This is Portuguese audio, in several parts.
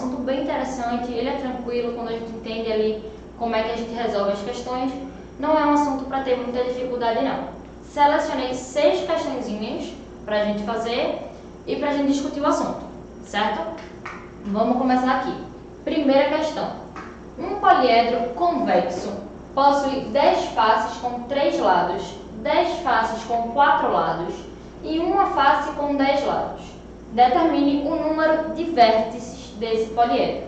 assunto bem interessante, ele é tranquilo quando a gente entende ali como é que a gente resolve as questões. Não é um assunto para ter muita dificuldade, não. Selecionei 6 questõezinhas para a gente fazer e para a gente discutir o assunto, certo? Vamos começar aqui. Primeira questão. Um poliedro convexo possui 10 faces com 3 lados, 10 faces com 4 lados e uma face com 10 lados. Determine o número de vértices desse poliedro.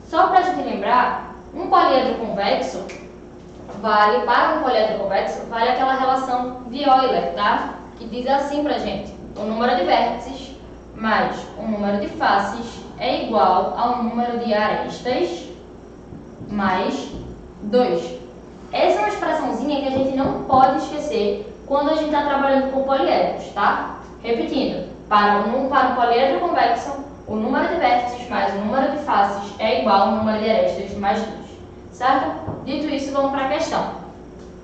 Só para a gente lembrar, um poliedro convexo vale, para um poliedro convexo, vale aquela relação de Euler, tá? Que diz assim pra gente: o número de vértices mais o número de faces é igual ao número de arestas mais 2. Essa é uma expressãozinha que a gente não pode esquecer quando a gente está trabalhando com poliedros, tá? Repetindo, para um poliedro convexo, o número de vértices mais o número de faces é igual ao número de arestas mais 2, certo? Dito isso, vamos para a questão.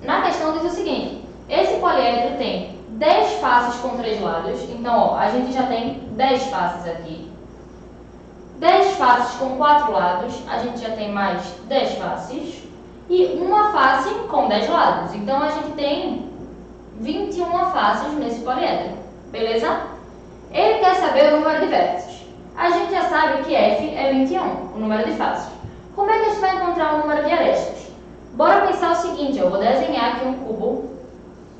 Na questão diz o seguinte: esse poliedro tem 10 faces com 3 lados, então ó, a gente já tem 10 faces aqui. 10 faces com 4 lados, a gente já tem mais 10 faces. E uma face com 10 lados, então a gente tem 21 faces nesse poliedro, beleza? Ele quer saber o número de vértices. A gente já sabe que F é 21, o número de faces. Como é que a gente vai encontrar o número de arestas? Bora pensar o seguinte, eu vou desenhar aqui um cubo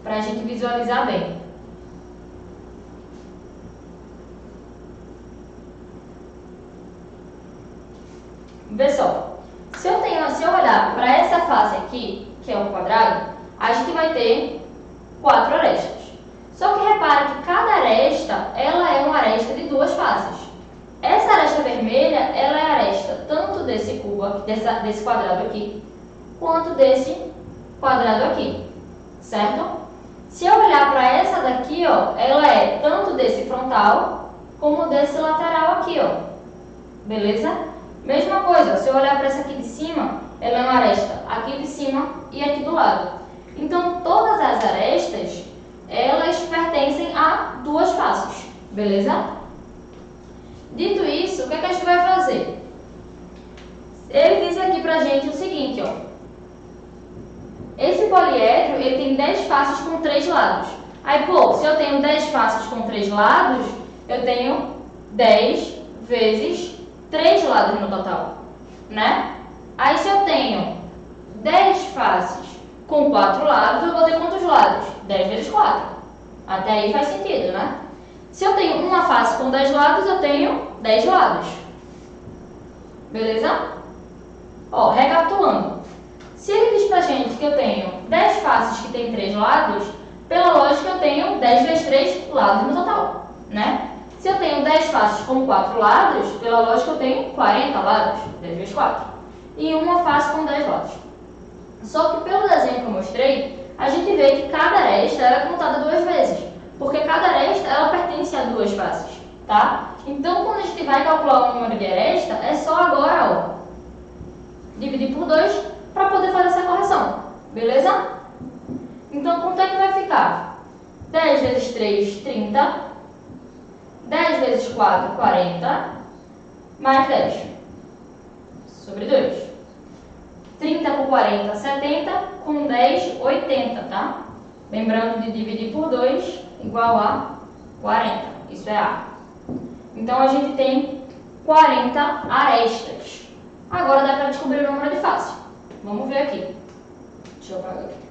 para a gente visualizar bem. Vê só, se eu olhar para essa face aqui, que é um quadrado, a gente vai ter 4 arestas. Só que repara que cada aresta, ela é uma aresta de 2 faces. Essa aresta vermelha, ela é aresta tanto desse cubo, desse quadrado aqui, quanto desse quadrado aqui, certo? Se eu olhar para essa daqui, ó, ela é tanto desse frontal, como desse lateral aqui, ó, beleza? Mesma coisa, se eu olhar para essa aqui de cima, ela é uma aresta aqui de cima e aqui do lado. Então, todas as arestas, elas pertencem a 2 faces, beleza? Dito isso, o que é que a gente vai fazer? Ele diz aqui pra gente o seguinte, ó. Esse poliedro, ele tem 10 faces com 3 lados. Aí, pô, se eu tenho 10 faces com 3 lados, eu tenho 10 vezes 3 lados no total, né? Aí, se eu tenho 10 faces com 4 lados, eu vou ter quantos lados? 10 vezes 4. Até aí faz sentido, né? Se eu tenho uma face com 10 lados, eu tenho 10 lados. Beleza? Ó, recapitulando. Se ele diz pra gente que eu tenho 10 faces que tem 3 lados, pela lógica eu tenho 10 vezes 3 lados no total, né? Se eu tenho 10 faces com 4 lados, pela lógica eu tenho 40 lados, 10 vezes 4. E uma face com 10 lados. Só que pelo desenho que eu mostrei, a gente vê que cada aresta era contada 2 vezes. Porque cada aresta, ela pertence a 2 faces, tá? Então, quando a gente vai calcular o número de aresta, é só agora, ó, dividir por 2 para poder fazer essa correção, beleza? Então, quanto é que vai ficar? 10 vezes 3, 30. 10 vezes 4, 40. Mais 10. Sobre 2. 30 por 40, 70. Com 10, 80, tá? Lembrando de dividir por 2, igual a 40. Isso é A. Então, a gente tem 40 arestas. Agora dá para descobrir o número de face. Vamos ver aqui. Deixa eu apagar aqui.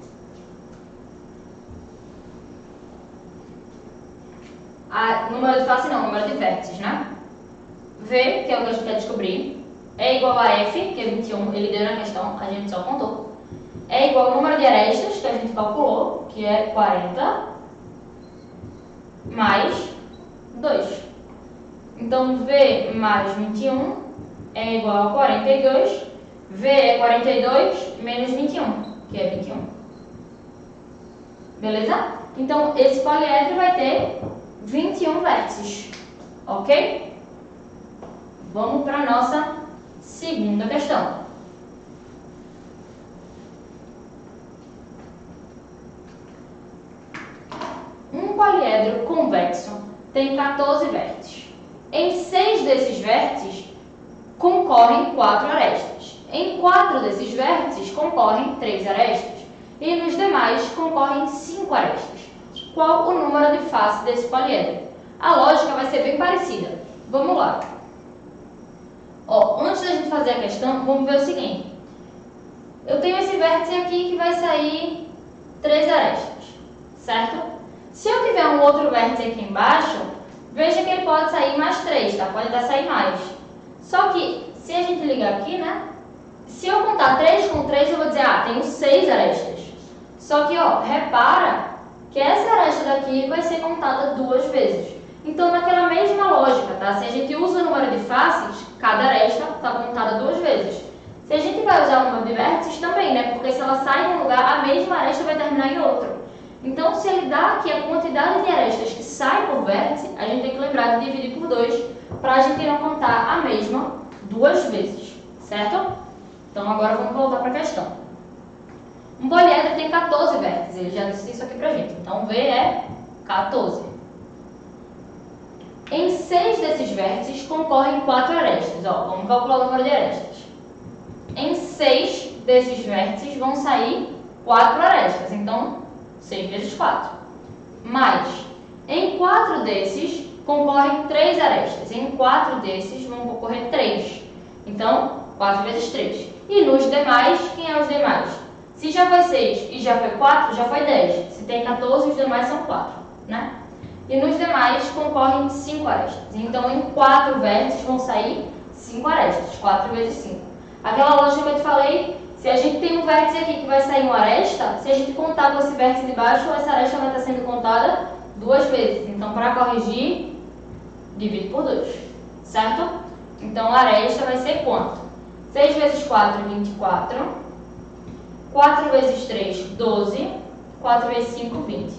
Número de face não, número de vértices, né? V, que é o que a gente quer descobrir, é igual a F, que é 21, ele deu na questão, a gente só contou. É igual ao número de arestas, que a gente calculou, que é 40, mais 2. Então, V mais 21 é igual a 42. V é 42 menos 21, que é 21. Beleza? Então, esse poliedro vai ter 21 vértices, ok? Vamos para a nossa segunda questão. Um poliedro convexo tem 14 vértices. Em 6 desses vértices, concorrem 4 arestas. Em 4 desses vértices concorrem 3 arestas. E nos demais concorrem 5 arestas. Qual o número de faces desse poliedro? A lógica vai ser bem parecida. Vamos lá. Ó, antes da gente fazer a questão, vamos ver o seguinte. Eu tenho esse vértice aqui que vai sair 3 arestas, certo? Se eu tiver um outro vértice aqui embaixo, veja que ele pode sair mais 3, tá? Pode até sair mais. Só que, se a gente ligar aqui, né? Se eu contar 3 com 3, eu vou dizer, tenho 6 arestas. Só que, ó, repara que essa aresta daqui vai ser contada 2 vezes. Então, naquela mesma lógica, tá? Se a gente usa o número de faces, cada aresta está contada 2 vezes. Se a gente vai usar o número de vértices, também, né? Porque se ela sai em um lugar, a mesma aresta vai terminar em outro. Então, se ele dá aqui a quantidade de arestas que sai por vértice, a gente tem que lembrar de dividir por 2 para a gente não contar a mesma 2 vezes, certo? Então, agora vamos voltar para a questão. Um poliedro tem 14 vértices, ele já disse isso aqui pra gente. Então, V é 14. Em 6 desses vértices concorrem 4 arestas. Ó, vamos calcular o número de arestas. Em 6 desses vértices vão sair 4 arestas. Então, 6 vezes 4. Mas, em 4 desses concorrem 3 arestas. Em 4 desses vão concorrer 3. Então, 4 vezes 3. E nos demais, quem é os demais? Se já foi 6 e já foi 4, já foi 10. Se tem 14, os demais são 4, né? E nos demais concorrem 5 arestas. Então, em 4 vértices vão sair 5 arestas. 4 vezes 5. Aquela lógica que eu te falei, se a gente tem um vértice aqui que vai sair uma aresta, se a gente contar com esse vértice de baixo, essa aresta vai estar sendo contada 2 vezes. Então, para corrigir, divide por 2, certo? Então, a aresta vai ser quanto? 6 vezes 4, 24. 4 vezes 3, 12. 4 vezes 5, 20.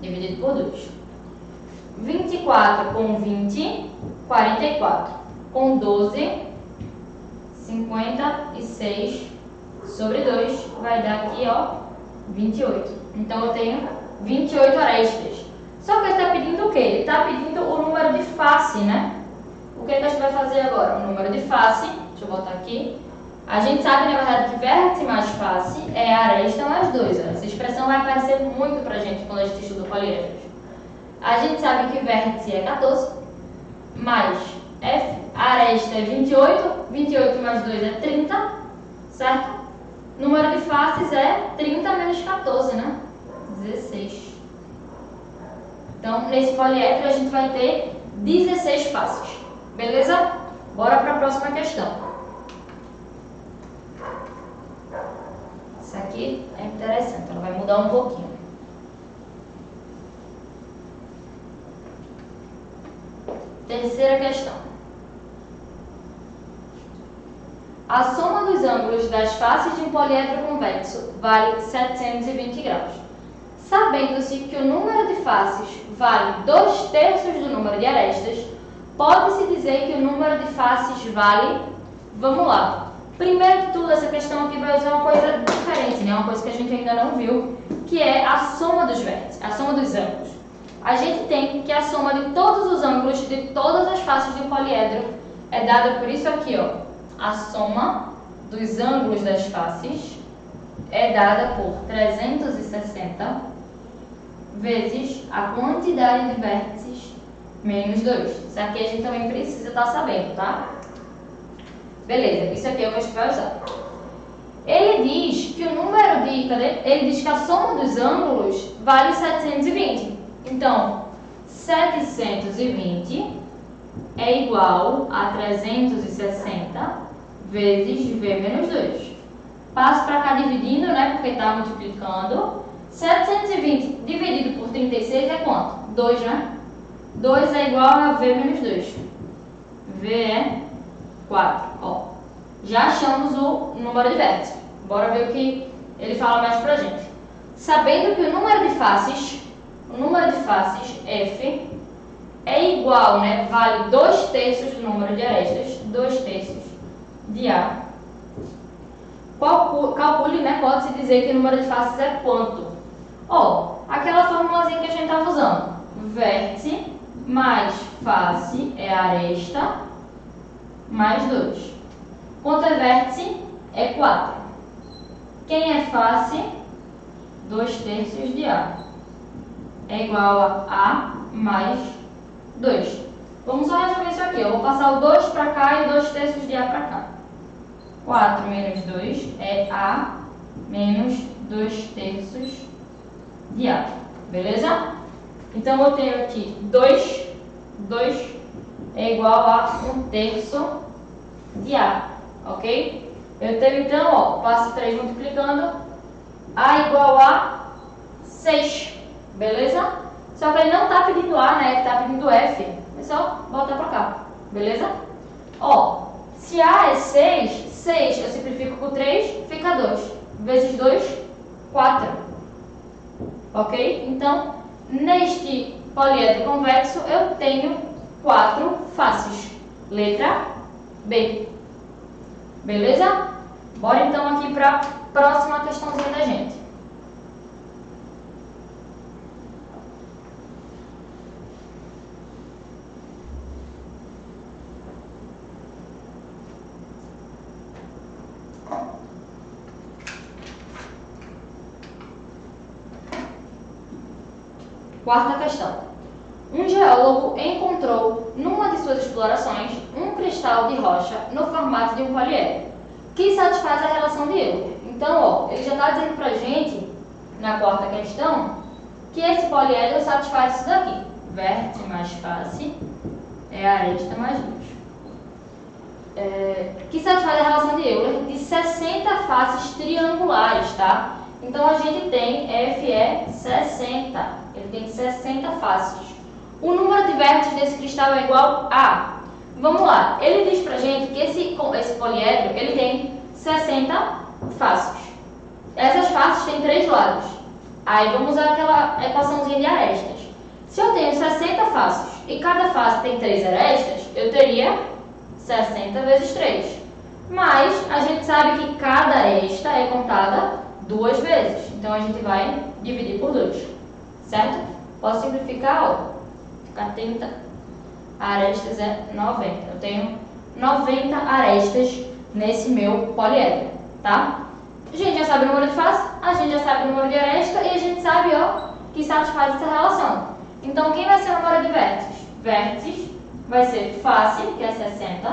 Dividido por 2. 24 com 20, 44. Com 12, 56 sobre 2. Vai dar aqui, ó, 28. Então, eu tenho 28 arestas. Só que ele está pedindo o quê? Ele está pedindo o número de face, né? O que a gente vai fazer agora? O número de face. Deixa eu botar aqui. A gente sabe, na verdade, que vértice mais face é aresta mais 2. Essa expressão vai aparecer muito pra gente quando a gente estuda poliedros. A gente sabe que vértice é 14, mais F, aresta é 28, 28 mais 2 é 30, certo? Número de faces é 30 menos 14, né? 16. Então, nesse poliedro a gente vai ter 16 faces, beleza? Bora para a próxima questão. Isso aqui é interessante, ela vai mudar um pouquinho. Terceira questão. A soma dos ângulos das faces de um poliedro convexo vale 720 graus. Sabendo-se que o número de faces vale 2/3 do número de arestas, pode-se dizer que o número de faces vale... Vamos lá. Primeiro de tudo, essa questão aqui vai usar uma coisa diferente, né? Uma coisa que a gente ainda não viu, que é a soma dos vértices, a soma dos ângulos. A gente tem que a soma de todos os ângulos de todas as faces de um poliedro é dada por isso aqui, ó. A soma dos ângulos das faces é dada por 360 vezes a quantidade de vértices menos 2. Isso aqui a gente também precisa estar sabendo, tá? Beleza, isso aqui é o que a gente vai usar. Ele diz que o número de... Ele diz que a soma dos ângulos vale 720. Então, 720 é igual a 360 vezes V menos 2. Passo para cá dividindo, né? Porque está multiplicando. 720 dividido por 36 é quanto? 2, né? 2 é igual a V menos 2. V é 4. Ó, já achamos o número de vértices. Bora ver o que ele fala mais pra gente. Sabendo que o número de faces F é igual, né? Vale 2/3 do número de arestas, 2/3 de A. Calcule, né? Pode-se dizer que o número de faces é quanto? Ó, aquela formulazinha que a gente estava usando. Vértice mais face é aresta mais 2. Quanto é vértice? É 4. Quem é face? 2/3 de A. É igual a A mais 2. Vamos só resolver isso aqui. Eu vou passar o 2 para cá e 2/3 de A para cá. 4 menos 2 é A menos 2/3 de A. Beleza? Então, eu tenho aqui 2 é igual a 1/3 de A. Ok? Eu tenho, então, ó, passo 3 multiplicando. A igual a 6. Beleza? Só que ele não está pedindo A, né? Ele está pedindo F. É só botar para cá. Beleza? Ó, se A é 6 eu simplifico por 3, fica 2. Vezes 2, 4. Ok? Então, neste poliedro convexo, eu tenho 4 faces. Letra B. Beleza? Bora então aqui para a próxima questãozinha da gente. Quarta questão. Um geólogo encontrou, numa de suas explorações, um cristal de rocha no formato de um poliedro, que satisfaz a relação de Euler. Então, ó, ele já está dizendo pra gente, na quarta questão, que esse poliedro satisfaz isso daqui. Vértice mais face é aresta mais luz. Que satisfaz a relação de Euler de 60 faces triangulares, tá? Então, a gente tem F é 60. Ele tem 60 faces. O número de vértices desse cristal é igual a... Vamos lá. Ele diz pra gente que esse poliedro, ele tem 60 faces. Essas faces têm 3 lados. Aí, vamos usar aquela equaçãozinha de arestas. Se eu tenho 60 faces e cada face tem 3 arestas, eu teria 60 vezes 3. Mas, a gente sabe que cada aresta é contada 2 vezes. Então, a gente vai dividir por 2. Certo? Posso simplificar, ó. Ficar 30 arestas é 90. Eu tenho 90 arestas nesse meu poliedro, tá? A gente já sabe o número de face, a gente já sabe o número de aresta e a gente sabe, ó, que satisfaz essa relação. Então, quem vai ser o número de vértices? Vértices vai ser face, que é 60,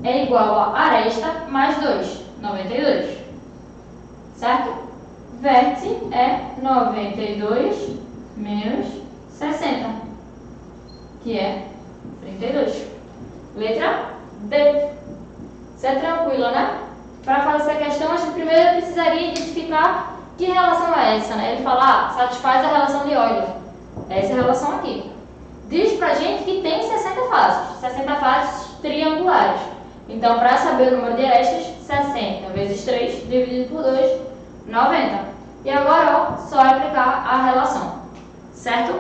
é igual a aresta mais 2, 92. Certo? Vértice é 92 menos 60, que é 32. Letra D. Isso é tranquilo, né? Para fazer essa questão, a gente primeiro precisaria identificar que relação é essa, né? Ele fala, satisfaz a relação de Euler. Essa relação aqui. Diz pra gente que tem 60 faces. 60 faces triangulares. Então, para saber o número de arestas, 60 vezes 3 dividido por 2, 90. E agora, ó, só aplicar a relação. Certo?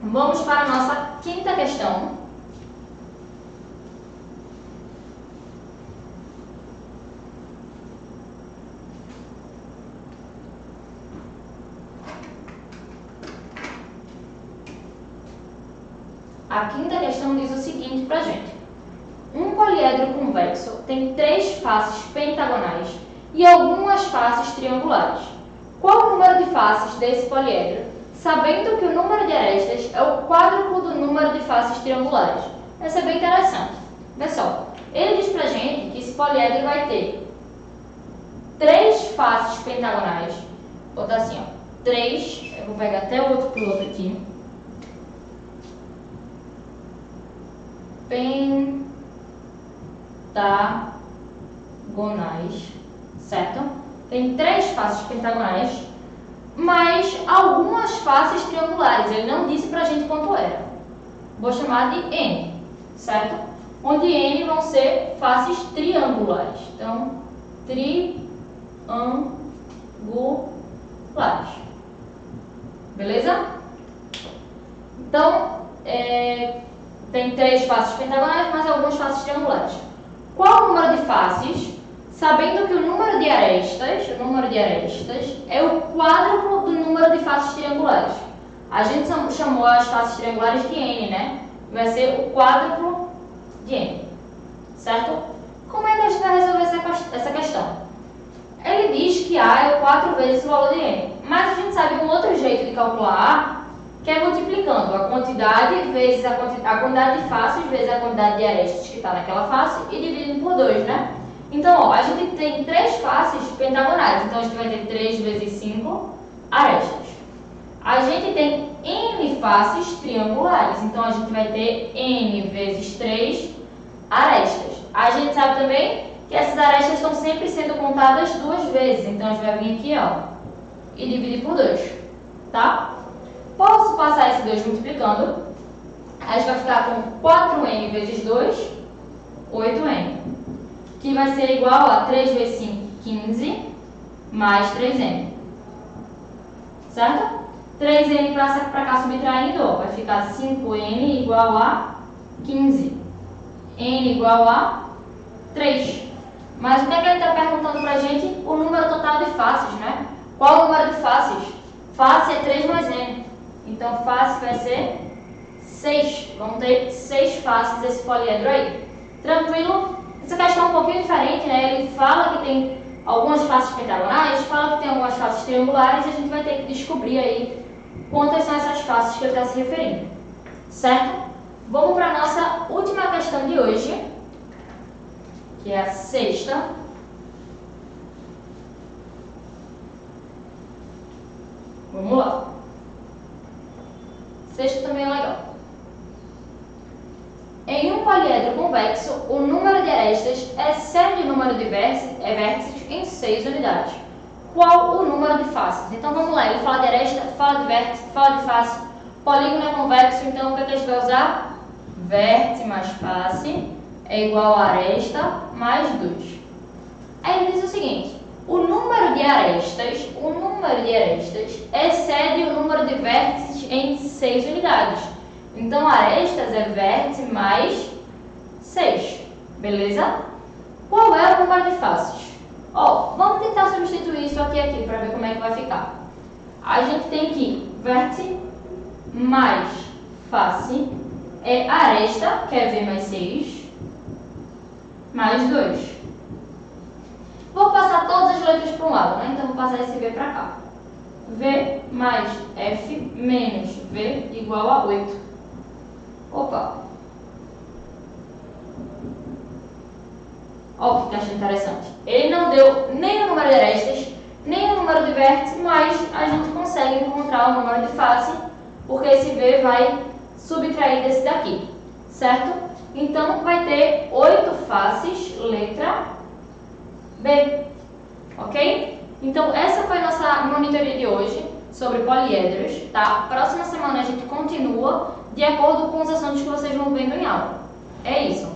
Vamos para a nossa quinta questão. A quinta questão diz o seguinte pra gente. Um poliedro convexo tem 3 faces pentagonais e algumas faces triangulares. Qual o número de faces desse poliedro, sabendo que o número de arestas é o quádruplo do número de faces triangulares? Essa é bem interessante. Vê só, ele diz pra gente que esse poliedro vai ter 3 faces pentagonais. Vou botar assim, ó, 3, eu vou pegar até o outro piloto aqui. Pentagonais, certo? Tem 3 faces pentagonais, mas algumas faces triangulares. Ele não disse pra gente quanto era. Vou chamar de N, certo? Onde N vão ser faces triangulares. Então, triangulares. Beleza? Então, tem 3 faces pentagonais, mas algumas faces triangulares. Qual o número de faces, sabendo que o número de arestas é o quádruplo do número de faces triangulares? A gente chamou as faces triangulares de N, né? Vai ser o quádruplo de N. certo? Como é que a gente vai resolver essa questão? Ele diz que A é 4 vezes o valor de N, mas a gente sabe um outro jeito de calcular A, que é multiplicando a quantidade vezes a quantidade de faces vezes a quantidade de arestas que está naquela face e dividindo por 2, né? Então, ó, a gente tem 3 faces pentagonais, então a gente vai ter 3 vezes 5 arestas. A gente tem N faces triangulares, então a gente vai ter N vezes 3 arestas. A gente sabe também que essas arestas estão sempre sendo contadas 2 vezes, então a gente vai vir aqui, ó, e dividir por 2, tá? Posso passar esse 2 multiplicando, a gente vai ficar com 4N vezes 2, 8N, que vai ser igual a 3 vezes 5, 15, mais 3N, certo? 3N para cá subtraindo, ó, vai ficar 5N igual a 15, N igual a 3. Mas o que é que ele está perguntando para a gente? O número total de faces, né? Qual o número de faces? Face é 3 mais N. Então, face vai ser 6. Vamos ter 6 faces desse poliedro aí. Tranquilo? Essa questão é um pouquinho diferente, né? Ele fala que tem algumas faces pentagonais, fala que tem algumas faces triangulares, e a gente vai ter que descobrir aí quantas são essas faces que ele está se referindo. Certo? Vamos para a nossa última questão de hoje, que é a 6ª. Vamos lá. 6ª também é legal. Em um poliedro convexo, o número de arestas excede o número de vértices em 6 unidades. Qual o número de faces? Então vamos lá, ele fala de aresta, fala de vértice, fala de face. Polígono é convexo, então o que a gente vai usar? Vértice mais face é igual a aresta mais 2. Aí ele diz o seguinte: o número de arestas excede o número de vértices em 6 unidades. Então, arestas é vértice mais 6, beleza? Qual é o número de faces? Ó, vamos tentar substituir isso aqui para ver como é que vai ficar. A gente tem que vértice mais face é aresta, que é V mais 6, mais 2. Vou passar todas as letras para um lado, né? Então, vou passar esse V para cá. V mais F menos V igual a 8. Opa! Olha o que eu achei interessante. Ele não deu nem o número de arestas, nem o número de vértices, mas a gente consegue encontrar o número de face, porque esse V vai subtrair desse daqui, certo? Então, vai ter 8 faces, letra B, ok? Então, essa foi a nossa monitoria de hoje sobre poliedros, tá? Próxima semana a gente continua de acordo com os assuntos que vocês vão vendo em aula. É isso.